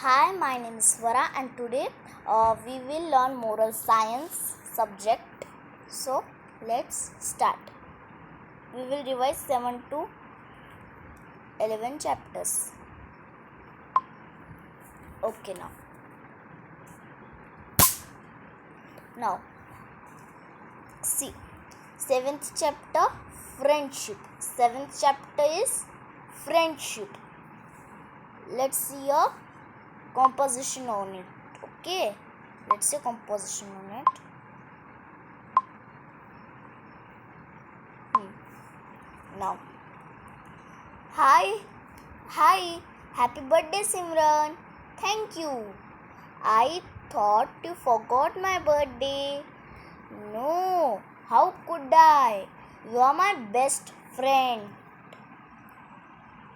Hi, my name is Svara, and today we will learn moral science subject. So let's start. We will revise 7 to 11 chapters. Okay, now see, 7th chapter, friendship. 7th chapter is friendship. Let's see a composition on it. Okay, let's see composition on it. Now, hi, happy birthday, Simran. Thank you. I thought you forgot my birthday. No, how could I? You are my best friend.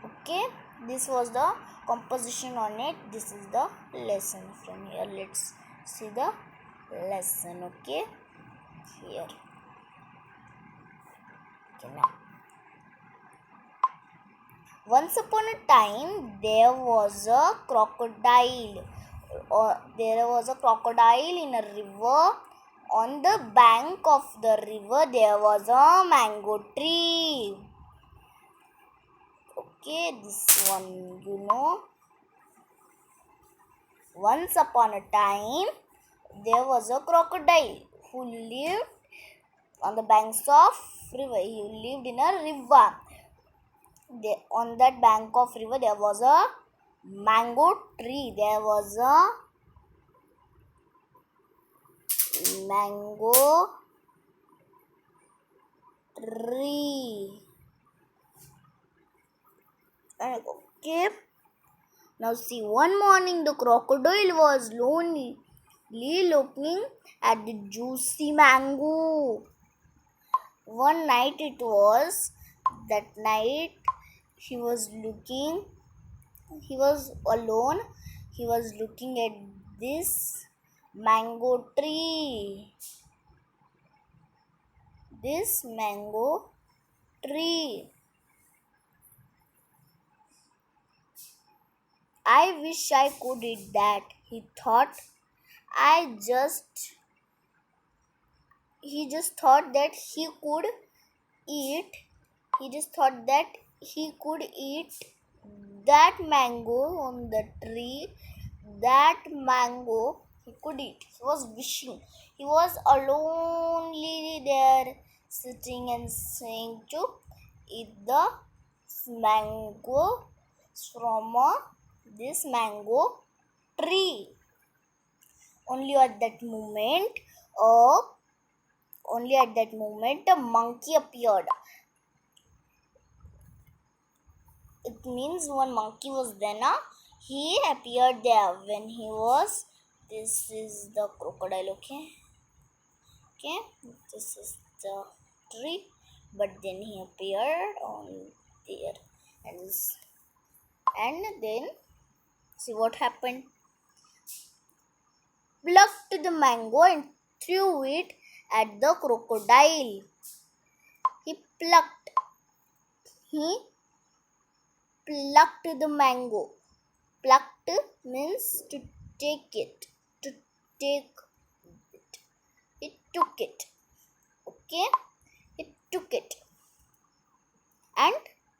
Okay, this was the composition on it. This is the lesson from here. Let's see the lesson. Okay, here. Okay, now. Once upon a time, there was a crocodile. There was a crocodile in a river. On the bank of the river, there was a mango tree. Okay, this one, Once upon a time, there was a crocodile who lived on the banks of river. He lived in a river. On that bank of river, there was a mango tree. There was a mango tree. Okay. Now see, one morning the crocodile was lonely looking at the juicy mango. One night it was. That night he was alone. He was looking at this mango tree. This mango tree. I wish I could eat that, he thought. He just thought that he could eat. He just thought that he could eat that mango on the tree. That mango he could eat. He was wishing. He was alone there, sitting and saying to eat the mango from this mango tree. Only at that moment, a monkey appeared. It means one monkey was there. He appeared there when he was. This is the crocodile. Okay. This is the tree, but then he appeared on there, and then see what happened. Plucked the mango and threw it at the crocodile. He plucked the mango. Plucked means to take it. To take it. He took it. Okay? He took it. And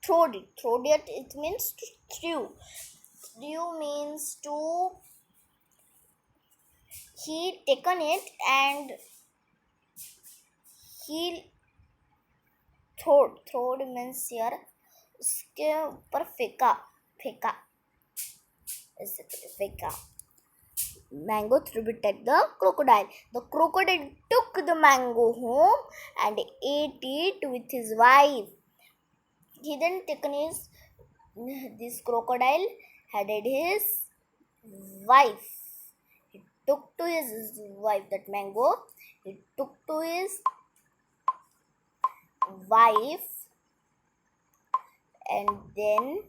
throwed it. Throwed it means to threw. Threw means to. He taken it and he throwed means here उसके ऊपर फेंका ऐसे फेंका. Mango threw it at the crocodile. The crocodile took the mango home and ate it with his wife. He then this crocodile had his wife. He took to his wife that mango. He took to his wife, and then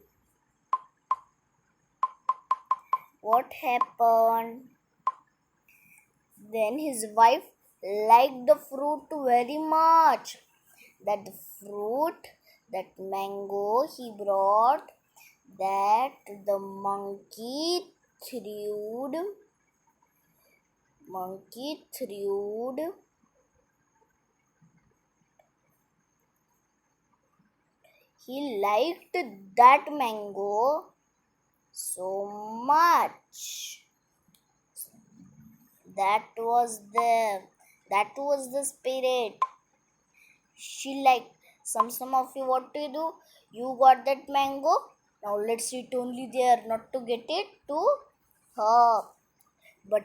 what happened? Then his wife liked the fruit very much. That mango he brought, that the monkey threwed monkey threwed he liked that mango so much. That was the spirit. She liked some of you what to do. You got that mango. Now let's eat only there, not to get it to her. But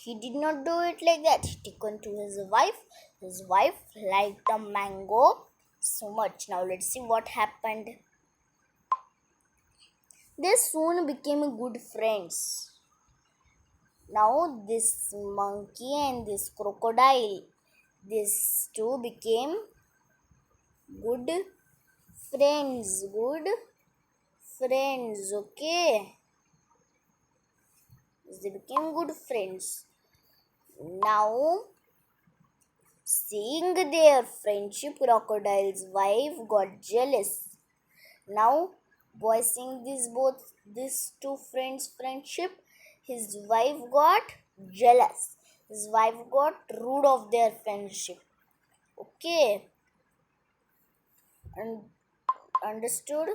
he did not do it like that. He took on to his wife. His wife liked the mango so much. Now let's see what happened. They soon became good friends. Now this monkey and this crocodile, these two became good friends. Good friends, okay? They became good friends. Now, seeing their friendship, crocodile's wife got jealous. Now, by seeing these two friends' friendship, his wife got jealous. His wife got rude of their friendship. Okay, and understood?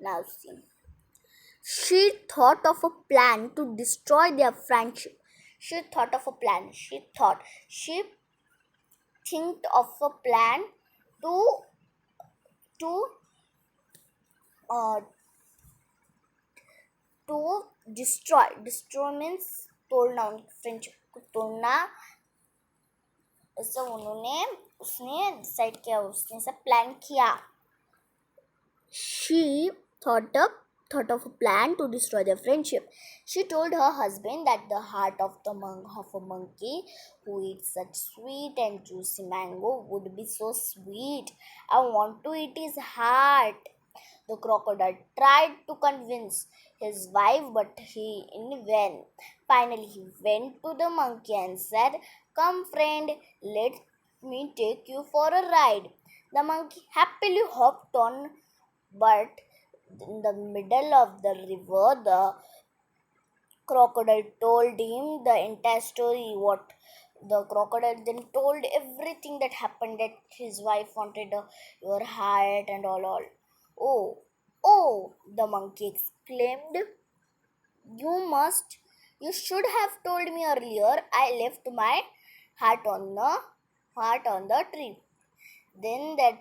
Now see. She thought of a plan to destroy their friendship. She thought of a plan. She thinked of a plan to to uh, to destroy. Destroy means तोड़ना, उनकी friendship को तोड़ना. ऐसा उसने decide किया, उसने ऐसा plan किया. She thought of a plan to destroy their friendship. She told her husband that the heart of a monkey who eats such sweet and juicy mango would be so sweet. I want to eat his heart. The crocodile tried to convince his wife, but he in vain. Finally, he went to the monkey and said, "Come, friend, let me take you for a ride." The monkey happily hopped on, but in the middle of the river, the crocodile told him the entire story. What the crocodile then told everything that happened, that his wife wanted your heart and all. Oh, oh, the monkey exclaimed. You should have told me earlier. I left my heart on the tree. Then that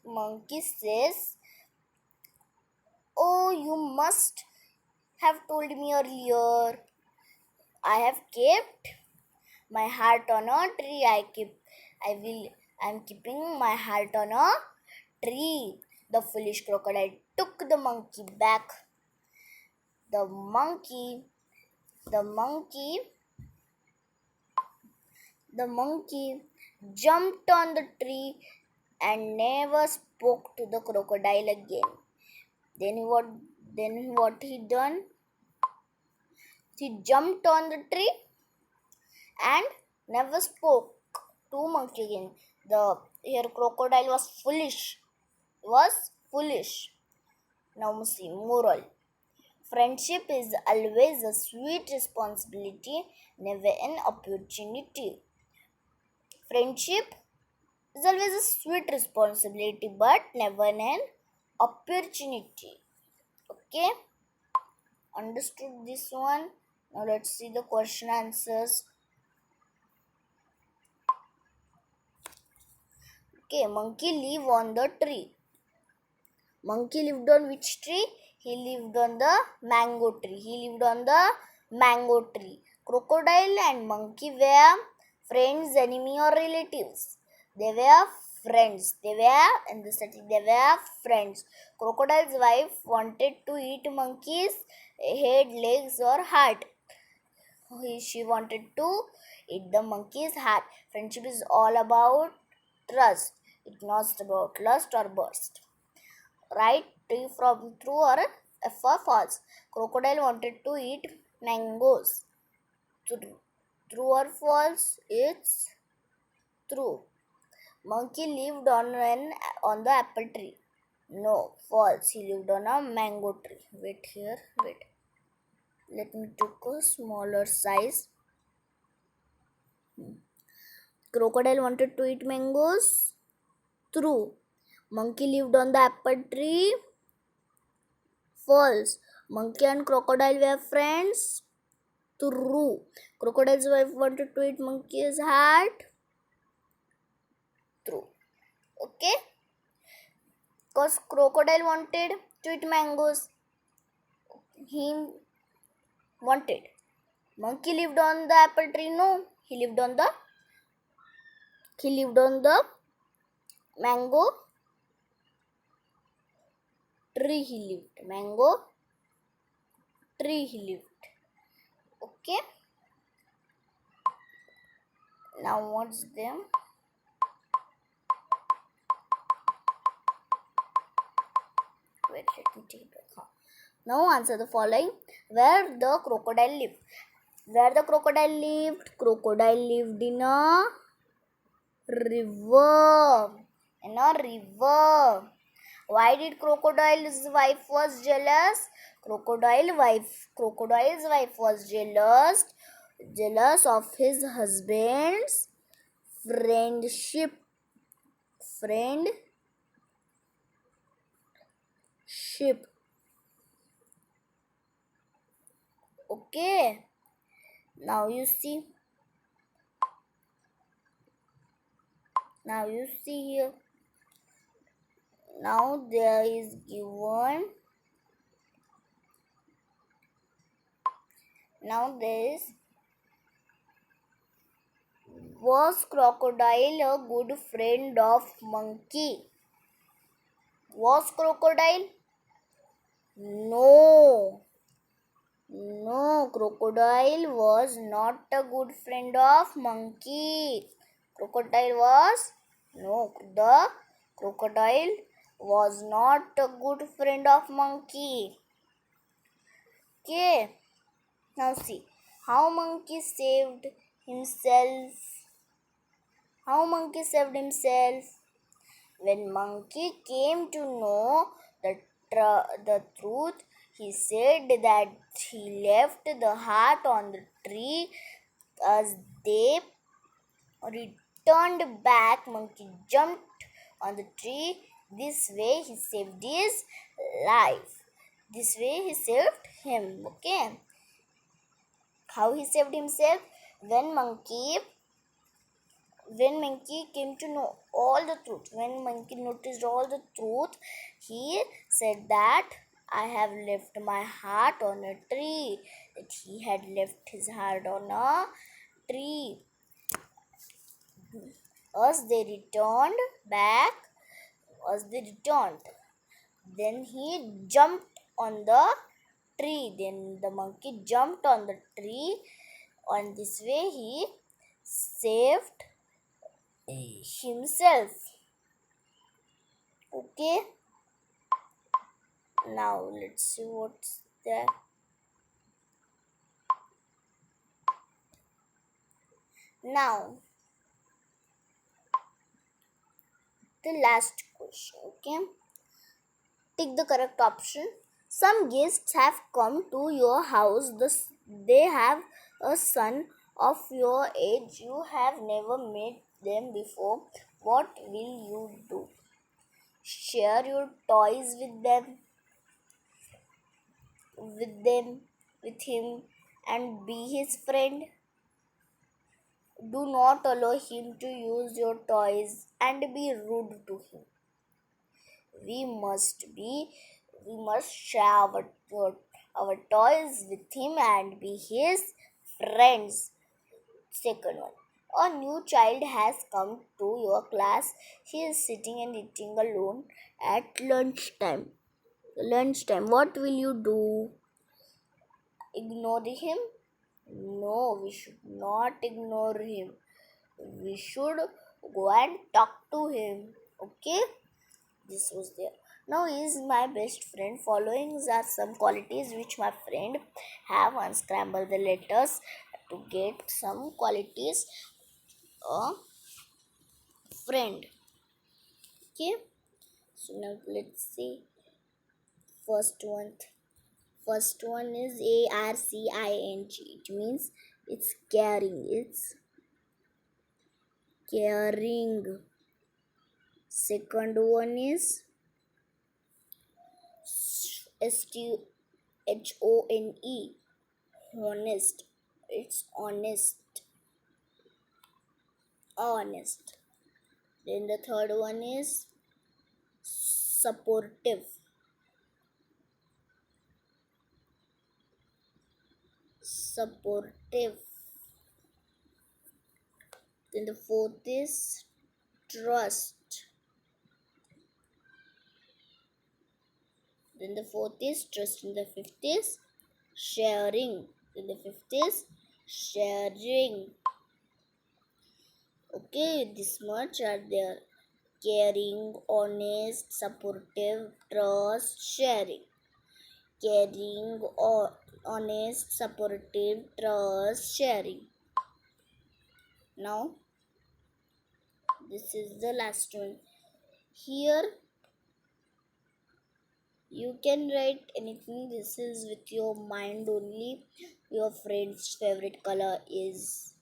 monkey says, "Oh, you must have told me earlier. I have kept my heart on a tree. I'm keeping my heart on a tree." The foolish crocodile took the monkey back. The monkey jumped on the tree and never spoke to the crocodile again. Then what he done? He jumped on the tree and never spoke to monkey again. The here crocodile was foolish. Now see, moral. Friendship is always a sweet responsibility, never an opportunity. Friendship is always a sweet responsibility, but never an opportunity. Okay? Understood this one? Now let's see the question answers. Okay, monkey live on the tree. Monkey lived on which tree? He lived on the mango tree. Crocodile and monkey were friends, enemy or relatives. They were friends. They were friends. Crocodile's wife wanted to eat monkey's head, legs or heart. She wanted to eat the monkey's heart. Friendship is all about trust. It's not about lust or burst. Right? From true or for false. Crocodile wanted to eat mangoes. True or false? It's true. Monkey lived on the apple tree. No, false. He lived on a mango tree. Wait. let me take a smaller size. Crocodile wanted to eat mangoes. True. Monkey lived on the apple tree. False. Monkey and crocodile were friends. True. Crocodile's wife wanted to eat monkey's hat. True. Okay. Because crocodile wanted to eat mangoes. He wanted. Monkey lived on the apple tree. No. He lived on the mango tree. He lived. Mango tree he lived. Okay. Now what's them? Wait, let me take it back. Now answer the following. Where the crocodile lived? Where the crocodile lived? Crocodile lived in a river. In a river. Why did crocodile's wife was jealous? Crocodile's wife was jealous of his husband's friendship. Okay. Now you see here. Now there is given. Now there is. Was crocodile a good friend of monkey? Was crocodile? No. No, crocodile was not a good friend of monkey. The crocodile was not a good friend of monkey. Okay. Now see how monkey saved himself. When monkey came to know the truth, he said that he left the heart on the tree. As they returned back, monkey jumped on the tree. This way he saved his life. This way he saved him. Okay. How he saved himself? When monkey came to know all the truth, when monkey noticed all the truth, he said that I have left my heart on a tree. That he had left his heart on a tree. As they returned, then he jumped on the tree. Then the monkey jumped on the tree. On this way, he saved himself. Okay. Now let's see what's there. Now the last question. Okay. Take the correct option. Some guests have come to your house. They have a son of your age. You have never met them before. What will you do? Share your toys with him, and be his friend. Do not allow him to use your toys and be rude to him. We must share our toys with him and be his friends. Second one. A new child has come to your class. He is sitting and eating alone at lunchtime. What will you do? Ignore him? No, we should not ignore him. We should go and talk to him. Okay? This was there. Now he is my best friend. Following are some qualities which my friend have. Unscramble the letters to get some qualities a friend. Okay. So now let's see. First one. First one is ARCING. It means it's caring. It's caring. Second one is STHONE. Honest. It's honest. Honest. Then the third one is supportive. Supportive. Then the fourth is trust. Then the fourth is trust. And the fifth is sharing. Then the fifth is sharing. Okay, this much are there: caring, honest, supportive, trust, sharing. Caring, honest, supportive, trust, sharing. Now this is the last one. Here you can write anything. This is with your mind only. Your friend's favorite color is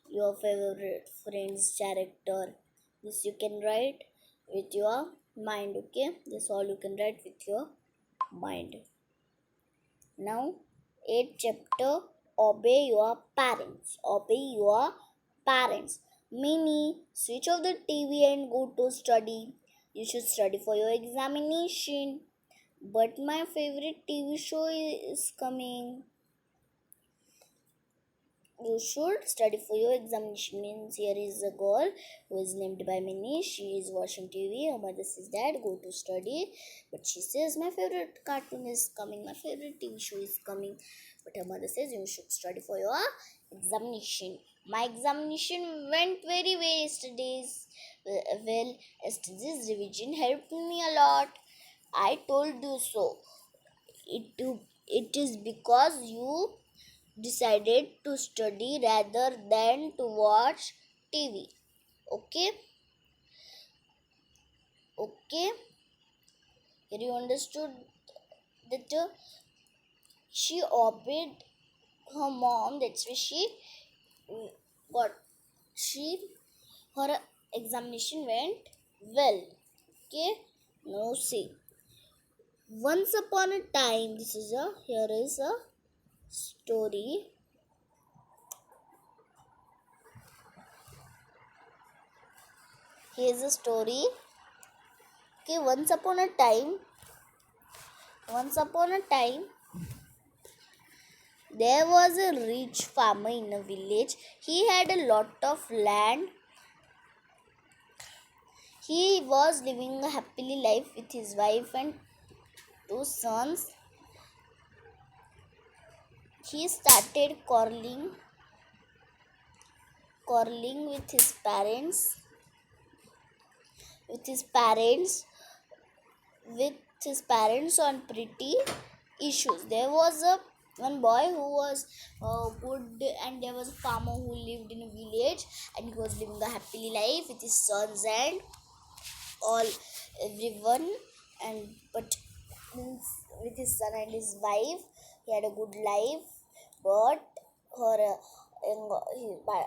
your favorite friend's character. This you can write with your mind. Okay, this all you can write with your mind. Now 8th chapter, obey your parents. Obey your parents. Mini, switch off the TV and go to study. You should study for your examination. But my favorite TV show is coming. You should study for your examination. Means here is a girl who is named by Minnie. She is watching TV. Her mother says, Dad, go to study. But she says, my favorite cartoon is coming. My favorite TV show is coming. But her mother says, you should study for your examination. My examination went very well yesterday's. Well, yesterday's revision helped me a lot. I told you so. It is because you decided to study rather than to watch TV. Okay? Okay? Here you understood that she obeyed her mom. That's why her examination went well. Okay? Now see. Once upon a time, here is a story. Here's a story. Okay, once upon a time, there was a rich farmer in a village. He had a lot of land. He was living a happily life with his wife and 2 sons. He started quarreling with his parents on pretty issues. There was one boy who was good, and there was a farmer who lived in a village, and he was living a happily life with his sons and everyone, but with his son and his wife he had a good life. But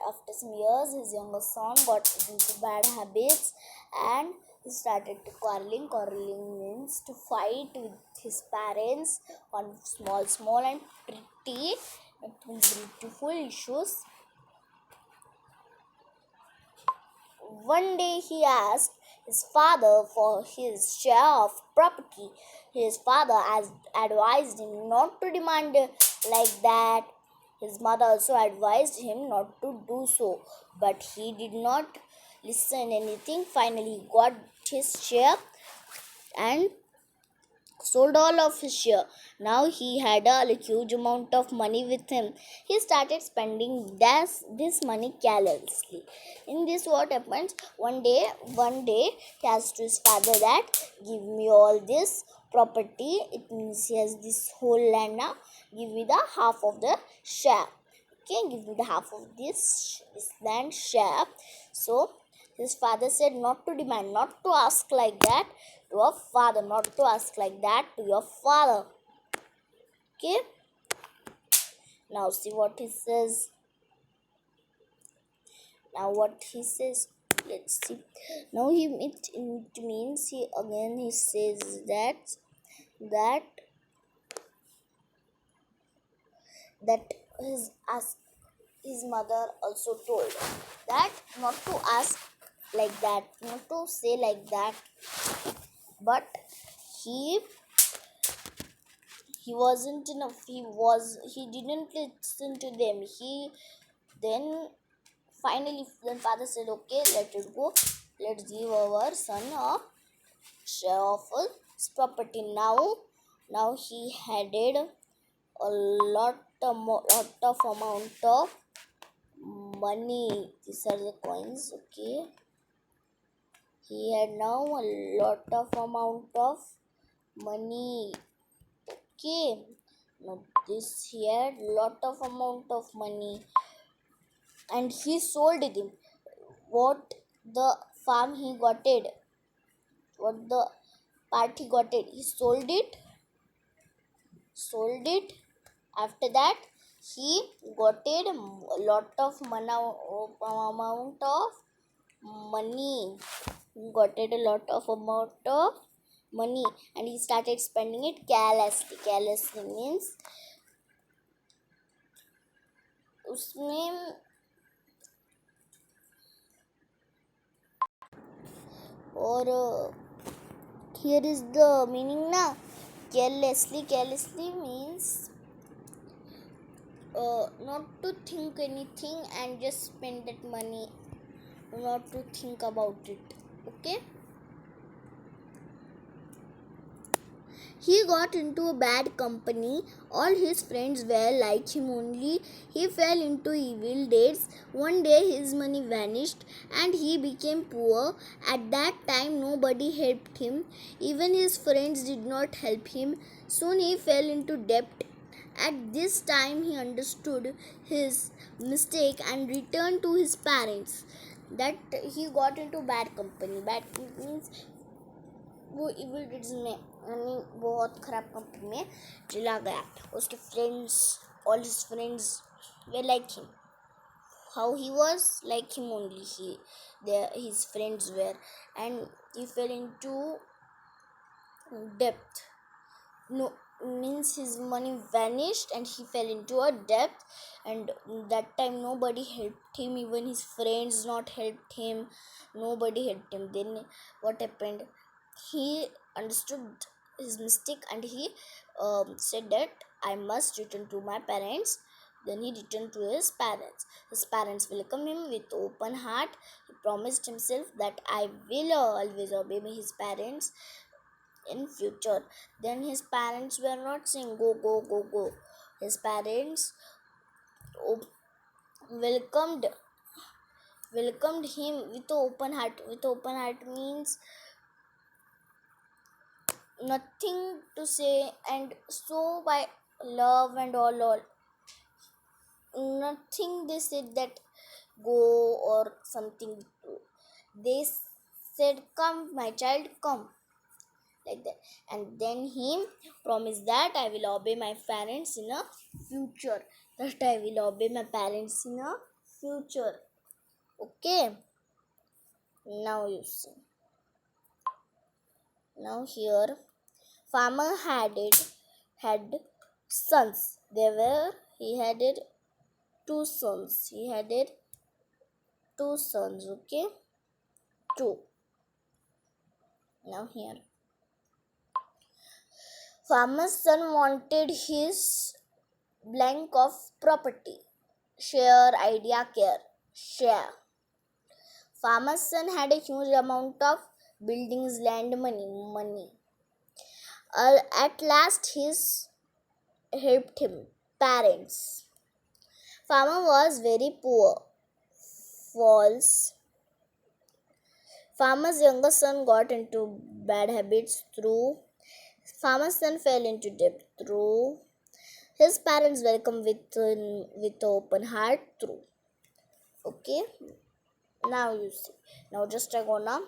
after some years, his younger son got into bad habits and he started to quarreling. Quarreling means to fight with his parents on small and beautiful issues. One day he asked his father for his share of property. His father advised him not to demand like that. His mother also advised him not to do so, but he did not listen anything. Finally, he got his share and sold all of his share. Now he had a huge amount of money with him. He started spending this money carelessly. In this, what happens? One day he asked to his father that, give me all this property. It means he has this whole land now. Give me the half of the share. Okay, give me the half of this land share. So his father said not to demand, not to ask like that to your father, not to ask like that to your father. Okay, now see what he says. Now what he says, let's see. Now it means he says that that his mother also told that not to ask like that, not to say like that, but he wasn't enough. He didn't listen to them. He then finally then father said, okay, let it go. Let's give our son a share of his property. Now he added a lot of amount of money. These are the coins. Okay, he had now a lot of amount of money. Okay, now this he had lot of amount of money, and he sold it. What the farm he got it, what the part he got it, he sold it. After that, he got it a lot of amount of money. He got it a lot of amount of money, and he started spending it carelessly. Carelessly means उसमें और here is the meaning na. Carelessly means not to think anything and just spend that money, not to think about it. Okay, he got into a bad company. All his friends were like him, only he fell into evil deeds. One day his money vanished and he became poor. At that time nobody helped him. Even his friends did not help him. Soon he fell into debt. At this time he understood his mistake and returned to his parents. That he got into bad company. Bad means वो evil डिड्स में यानी बहुत ख़राब company में चला गया. उसके friends, all his friends way like him. How he was like him only, his friends were, and he fell into debt. No means his money vanished and he fell into a debt, and that time nobody helped him. Even his friends not helped him. Nobody helped him. Then what happened? He understood his mistake and he said that I must return to my parents. Then he returned to his parents. His parents welcomed him with open heart. He promised himself that I will always obey his parents in future. Then his parents were not saying go go go go. His parents welcomed him with open heart. With open heart means nothing to say, and so by love and all nothing they said that go or something. They said come my child, come, like that. And then he promised that I will obey my parents in a future. That I will obey my parents in a future. Okay, now you see. Now here farmer had sons. He had two sons. He had two sons. Okay, two. Now here farmer's son wanted his blank of property. Share, idea, care. Share. Farmer's son had a huge amount of buildings, land, money. At last his helped him parents. Farmer was very poor. False. Farmer's younger son got into bad habits. True. Farmer's son fell into debt. True. His parents welcomed with open heart. True. Okay. Now you see. Now just I gonna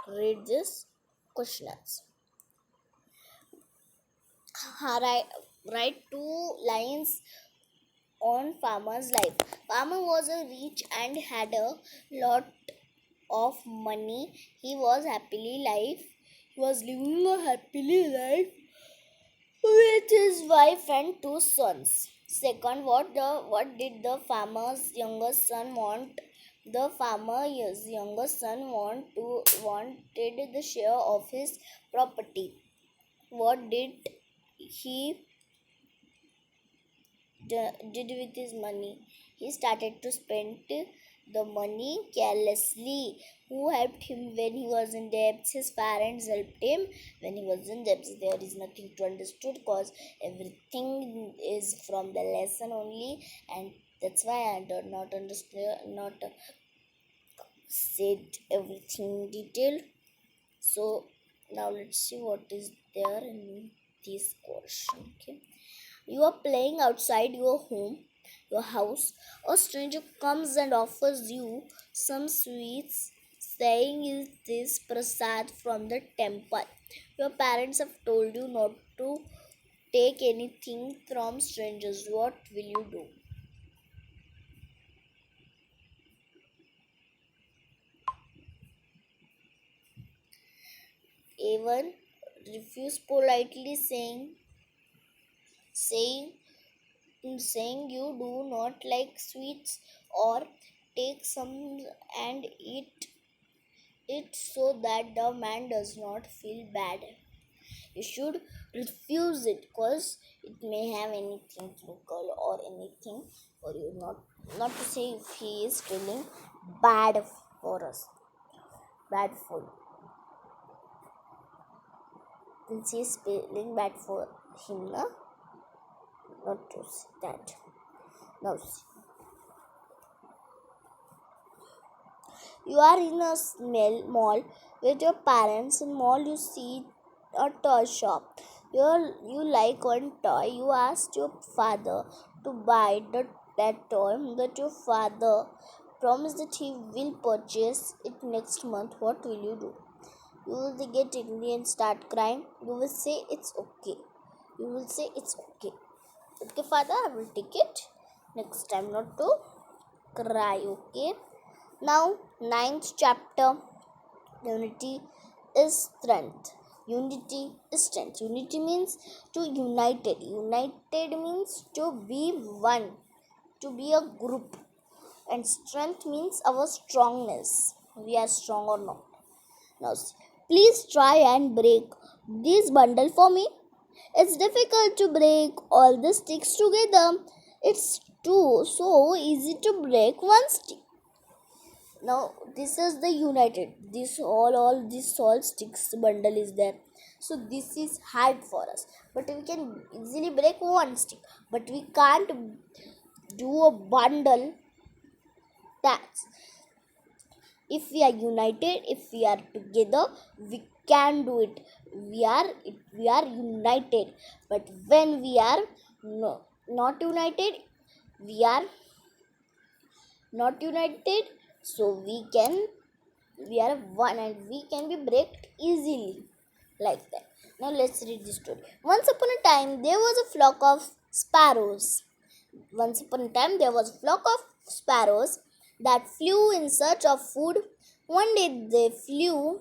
read this questions. write two lines on farmer's life. Farmer was a rich and had a lot of money. He was happily life. He was living a happily life with his wife and two sons. Second, what did the farmer's youngest son want? The farmer's youngest son wanted the share of his property. What he did with his money? He started to spend the money carelessly. Who helped him when he was in debts? His parents helped him when he was in debts. There is nothing to understood because everything is from the lesson only, and that's why I do not understand, not said everything in detail. So now let's see what is there in this question. Okay. You are playing outside your home, your house. A stranger comes and offers you some sweets, saying, "Is this prasad from the temple?" Your parents have told you not to take anything from strangers. What will you do? Even refuse politely, saying saying you do not like sweets, or take some and eat it so that the man does not feel bad. You should refuse it because it may have anything chemical or anything for you. Not to say if he is feeling bad for us, bad for you. Since he is feeling bad for him, na? Not to say that. Now see. You are in a mall with your parents. In mall, you see a toy shop. You like one toy. You asked your father to buy that toy that your father promised that he will purchase it next month. What will you do? You will get angry and start crying. You will say it's okay. You will say it's okay. Okay, father, I will take it next time, not to cry. Okay. Now, ninth chapter. Unity is strength. Unity is strength. Unity means to united. United means to be one, to be a group. And strength means our strongness. We are strong or not. Now, please try and break this bundle for me. It's difficult to break all the sticks together. It's too so easy to break one stick. Now this is the united, this all this all sticks bundle is there, so this is hard for us, but we can easily break one stick, but we can't do a bundle. That's if we are united, if we are together, we can do it. We are united, but when we are not united, we are not united, so we are one and we can be breaked easily like that. Now let's read the story. Once upon a time there was a flock of sparrows. Once upon a time there was a flock of sparrows that flew in search of food. One day they flew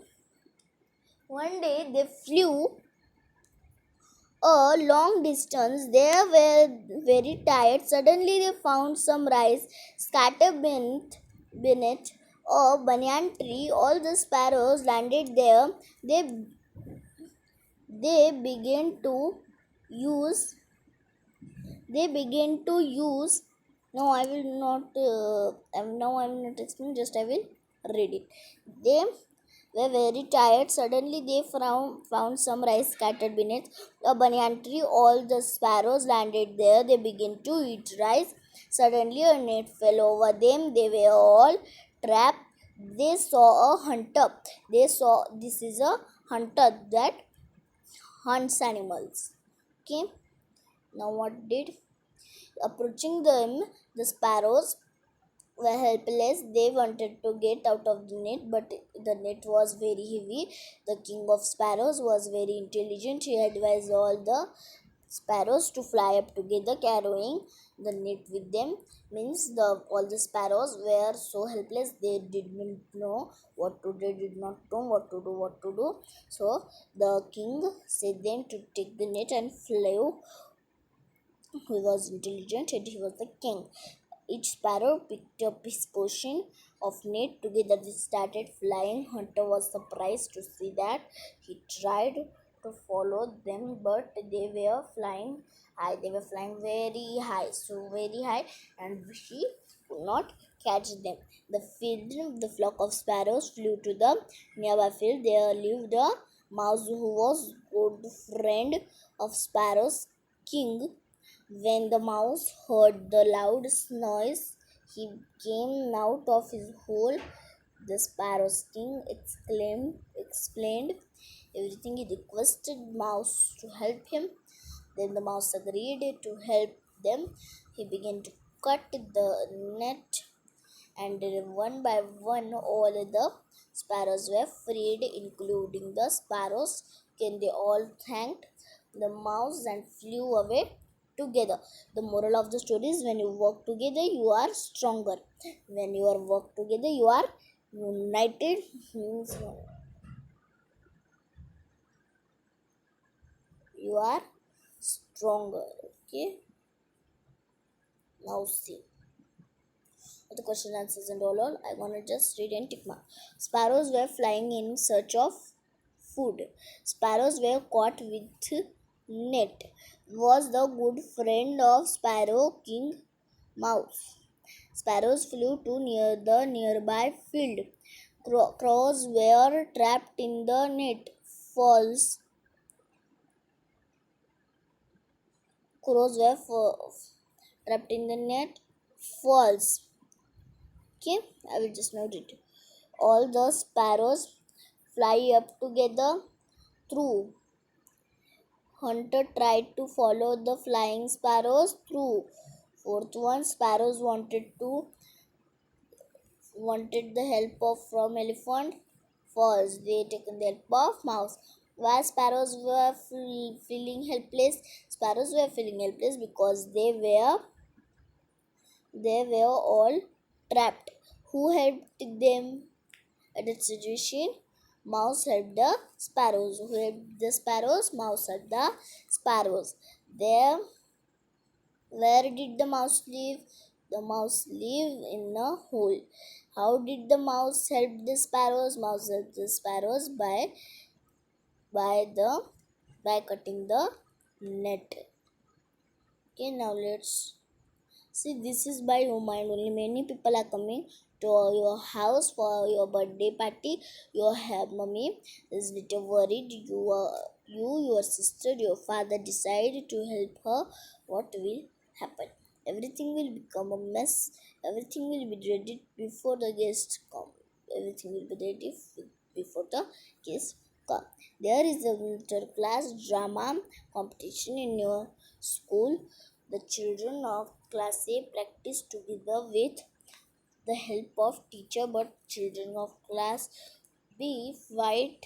a long distance. They were very tired. Suddenly they found some rice scattered beneath a banyan tree. All the sparrows landed there. They began to use they began to use no I will not now I will not explain, just I will read it. They were very tired. Suddenly they found some rice scattered beneath a banyan tree. All the sparrows landed there. They began to eat rice. Suddenly a net fell over them. They were all trapped. They saw a hunter. This is a hunter that hunts animals. Okay. Now what did? Approaching them, the sparrows were helpless. They wanted to get out of the net, but the net was very heavy. The king of sparrows was very intelligent. He advised all the sparrows to fly up together, carrying the net with them. Means all the sparrows were so helpless, they didn't know what to do, they did not know what to do. So the king said them to take the net and flew. He was intelligent and he was the king. Each sparrow picked up his portion of net. Together they started flying. Hunter was surprised to see that. He tried to follow them, but they were flying high. They were flying very high, so very high, and she could not catch them. The flock of sparrows flew to the nearby field. There lived a mouse who was good friend of sparrows king. When the mouse heard the loud noise, he came out of his hole. The sparrow's king explained everything. He requested mouse to help him. Then the mouse agreed to help them. He began to cut the net, and one by one all the sparrows were freed, including the sparrows. Can they all thanked the mouse and flew away together. The moral of the story is, when you work together, you are stronger. When you are work together, you are united. Means you are stronger. Okay. Now see the question answers and all. I wanna just read and tick mark. Sparrows were flying in search of food. Sparrows were caught with net. Was the good friend of Sparrow King Mouse. Sparrows flew to near the nearby field. Crows were trapped in the net. False. Crows were trapped in the net. False. Okay, I will just note it. All the sparrows fly up together. True. Hunter tried to follow the flying sparrows. True. Fourth one, sparrows wanted the help of from elephant. False. They taken the help of mouse. Why sparrows were feeling helpless? Sparrows were feeling helpless because they were all trapped. Who helped them at that situation? Mouse helped the sparrows. Who helped the sparrows? Mouse helped the sparrows. There, where did the mouse live? The mouse lived in a hole. How did the mouse help the sparrows? Mouse helped the sparrows by cutting the net. Okay, now let's see. This is by your mind only. Many people are coming to your house for your birthday party. Your mummy is little worried. Your sister, your father decide to help her. What will happen? Everything will become a mess. Everything will be ready before the guests come. Everything will be ready before the guests come. There is a inter-class drama competition in your school. The children of class A practice together with the help of teacher, but children of class B fight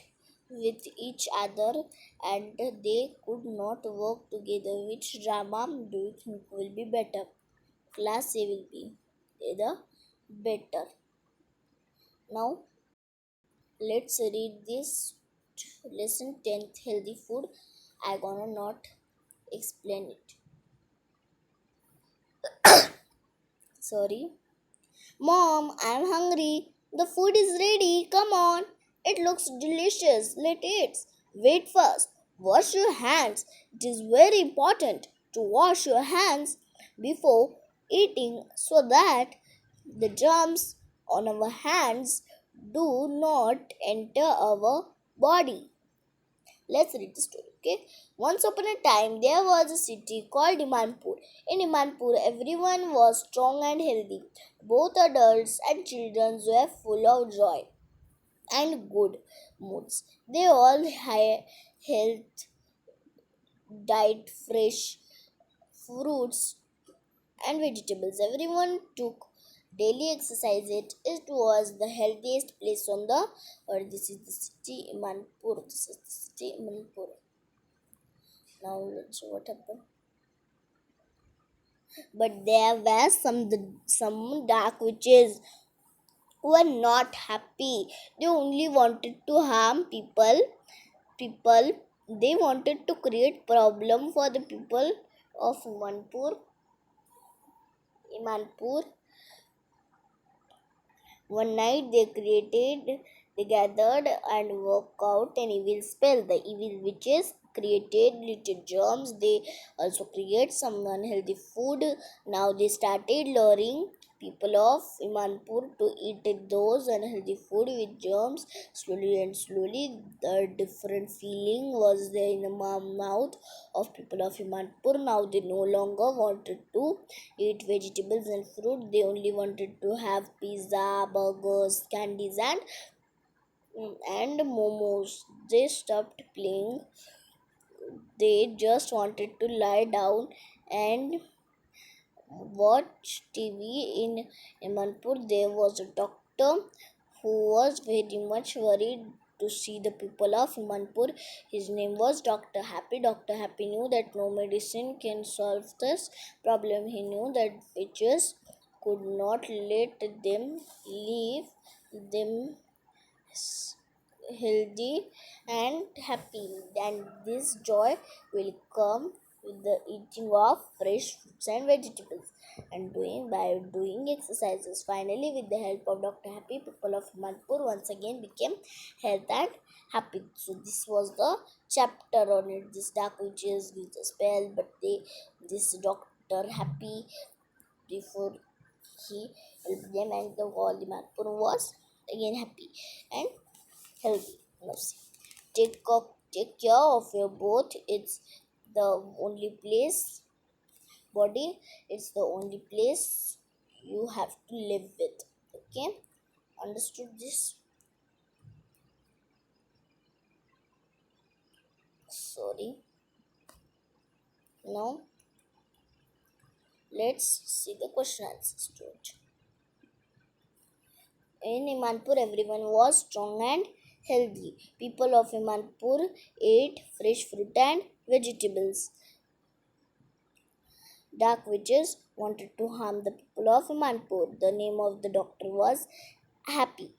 with each other and they could not work together. Which drama do you think will be better? Class A will be the better. Now let's read this lesson 10th, healthy food. I gonna not explain it. Sorry. Mom, I'm hungry. The food is ready. Come on. It looks delicious. Let's eat. Wait first. Wash your hands. It is very important to wash your hands before eating so that the germs on our hands do not enter our body. Let's read the story, okay? Once upon a time, there was a city called Imanpur. In Imanpur, everyone was strong and healthy. Both adults and children were full of joy and good moods. They all had health, diet, fresh fruits and vegetables. Everyone took daily exercise. It was the healthiest place on the earth. This is the city Imanpur. This is the city Imanpur. Now let's see what happened. But there were some dark witches who were not happy. They only wanted to harm people. They wanted to create problem for the people of Imanpur. One night they gathered and worked out an evil spell. The evil witches created little germs. They also create some unhealthy food. Now they started luring people of Imanpur to eat those unhealthy food with germs. Slowly and slowly, the different feeling was there in the mouth of people of Imanpur. Now they no longer wanted to eat vegetables and fruit. They only wanted to have pizza, burgers, candies, and momos. They stopped playing. They just wanted to lie down and watch TV. In Imanpur, there was a doctor who was very much worried to see the people of Imanpur. His name was Dr. Happy. Dr. Happy knew that no medicine can solve this problem. He knew that witches could not let them leave them healthy and happy, and this joy will come with the eating of fresh fruits and vegetables and doing exercises. Finally, with the help of Dr. Happy, people of Manpur once again became health and happy. So this was the chapter on it. This dark witches with a spell, but this Dr. Happy, before he helped them, and the whole Manpur was again happy and healthy. Now see, take care of your both. It's the only place body. It's the only place you have to live with. Okay, understood this? Sorry. Now let's see the question answers to it. In Imanpur, everyone was strong and healthy. People of Imanpur ate fresh fruit and vegetables. Dark witches wanted to harm the people of Imanpur. The name of the doctor was Happy.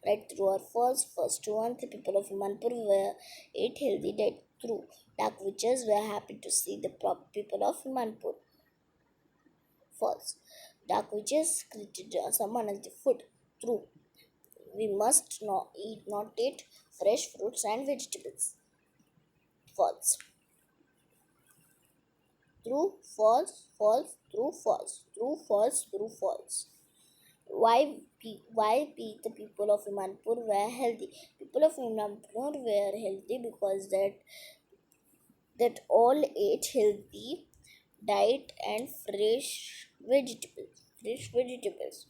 Right, true or false? First one, the people of Imanpur were ate healthy. That true. Dark witches were happy to see the people of Imanpur. False. Dark witches created some unhealthy food. True. We must not eat fresh fruits and vegetables. False. True, false, false, true, false, true, false, true, false. Why the people of Imanpur were healthy? People of Imanpur were healthy because that all ate healthy diet and fresh vegetables.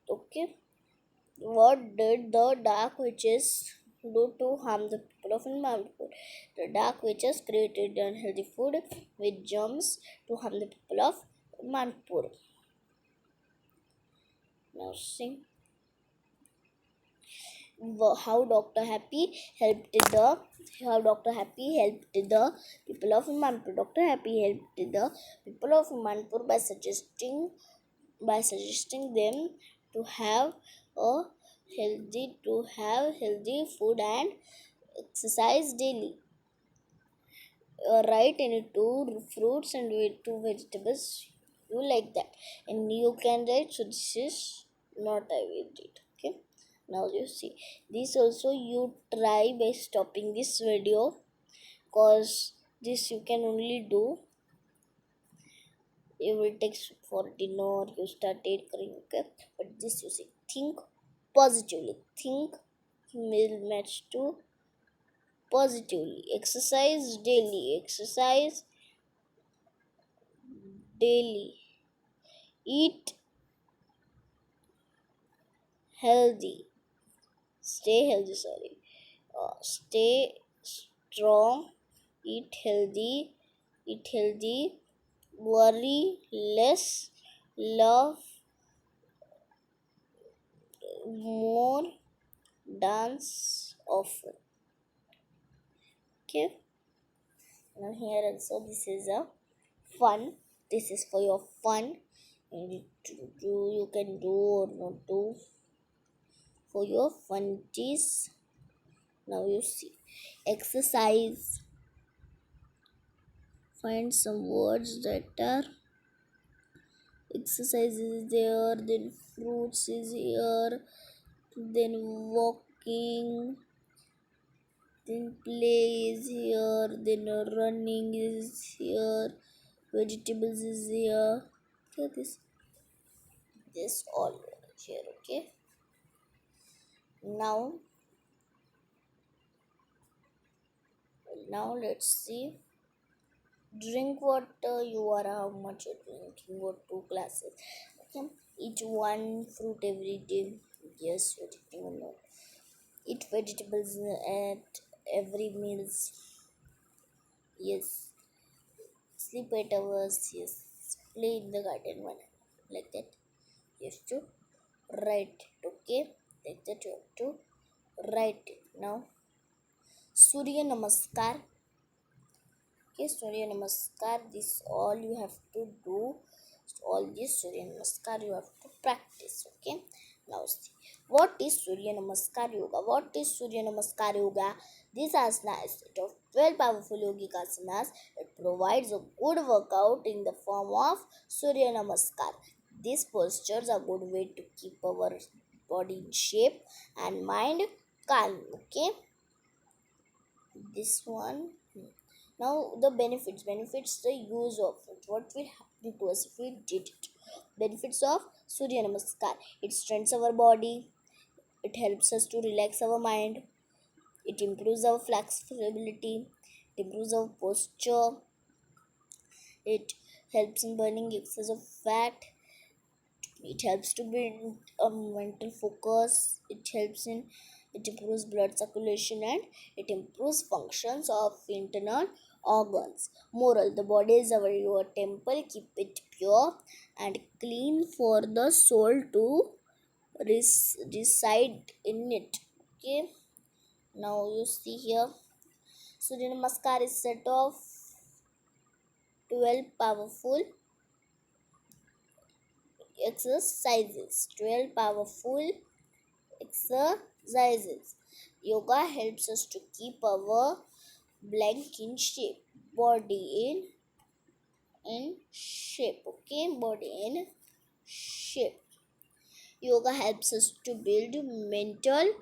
Okay, what did the dark witches do to harm the people of Imanpur? The dark witches created unhealthy food with germs to harm the people of Imanpur. Now see how Dr. Happy helped the people of Imanpur. Dr. Happy helped the people of Imanpur by suggesting them to have a healthy food and exercise daily. Write any two fruits and two vegetables you like that, and you can write. So this is not I will read. Okay. Now you see this also you try by stopping this video, cause this you can only do. You will take for dinner. You started crying. Okay, but this you see think positively. Think will match to positively. Exercise daily. Exercise daily. Eat healthy. Stay healthy. Sorry. Stay strong. Eat healthy. Eat healthy. Worry less. Love more. Dance often. Okay. Now here also this is a fun. This is for your fun. You can do or not do for your funties. Now you see exercise. Find some words that are exercise is there, then fruits is here, then walking, then play is here, then running is here, vegetables is here. Okay, this all here. Okay, now let's see. Drink water. You are how much you're drinking? What 2 glasses? Okay. Eat one fruit every day. Yes, you're eating or not. Eat vegetables at every meals. Yes. Sleep 8 hours. Yes. Play in the garden one like that. You have to write it. Okay. Like that you have to write it. Now Surya Namaskar. Okay, Surya Namaskar. This all you have to do. All this Surya Namaskar you have to practice. Okay. Now see. What is Surya Namaskar Yoga? What is Surya Namaskar Yoga? This asana is a set of 12 powerful yogic asanas. It provides a good workout in the form of Surya Namaskar. These postures are good way to keep our body in shape and mind calm. Okay. This one. Now the benefits the use of it. What will happen to us if we did it? Benefits of Surya Namaskar. It strengthens our body. It helps us to relax our mind. It improves our flexibility. It improves our posture. It helps in burning excess of fat. It helps to build a mental focus. It improves blood circulation, and it improves functions of internal organs. Moral: the body is your temple. Keep it pure and clean for the soul to reside in it. Okay. Now you see here, Surya Namaskar is set of 12 powerful exercises. 12 powerful exercises. Yoga helps us to keep our blank in shape, body in shape. Okay, body in shape. Yoga helps us to build mental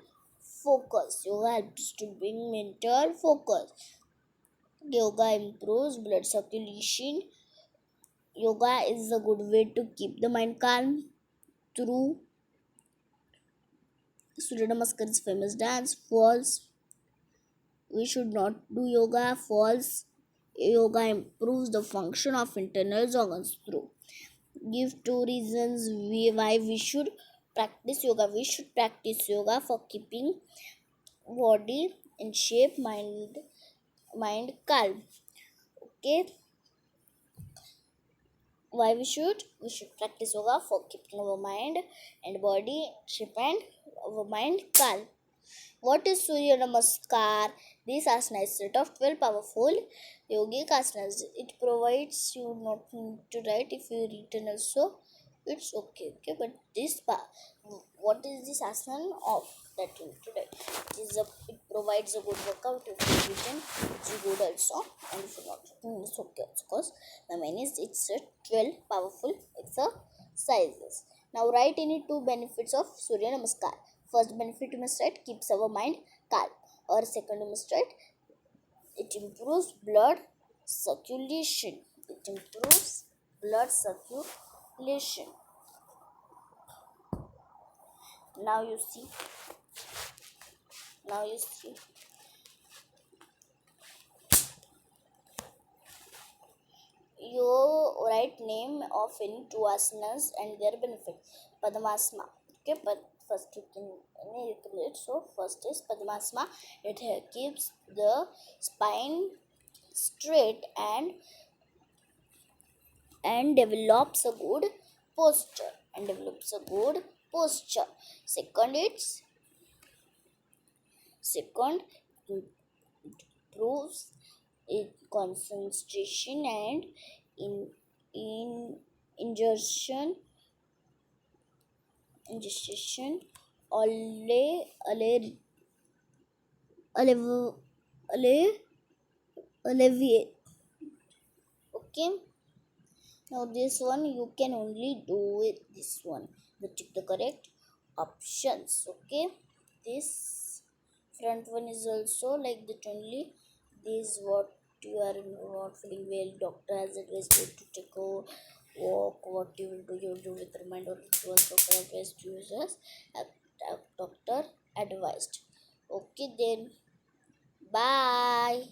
focus. Yoga helps to bring mental focus. Yoga improves blood circulation. Yoga is a good way to keep the mind calm through Surya Namaskar is famous dance. False. We should not do yoga. False. Yoga improves the function of internal organs through. Give 2 reasons why we should practice yoga. We should practice yoga for keeping body in shape, mind calm. Okay. Why we should practice yoga for keeping our mind and body in shape and our mind calm. What is Surya Namaskar? This asana is set of 12 powerful yogic asanas. It provides you not to write. If you written also, it's okay. Okay, but what is this asana of that you need to write? It provides a good workout. If you written, it's good also. And if you not written, it's okay. Of course, the main is it's a 12 powerful exercises. Now write any 2 benefits of Surya Namaskar. First benefit you must write, keeps our mind calm. Or second you must write, it improves blood circulation. It improves blood circulation. Now you see. You write name of any 2 asanas and their benefit. Padmasana. Okay, but first you can it. So first is Padmasana. It keeps the spine straight and develops a good posture. Second, it improves concentration and in ingestion alle alle alle alle alleviate. Okay, now this one you can only do with this one, the tick the correct options. Okay, this front one is also like that only. This what you are not feeling well, doctor has advised you to take a walk. What you will do, you will do with remind or once doctor advised users, doctor advised. Okay then, bye.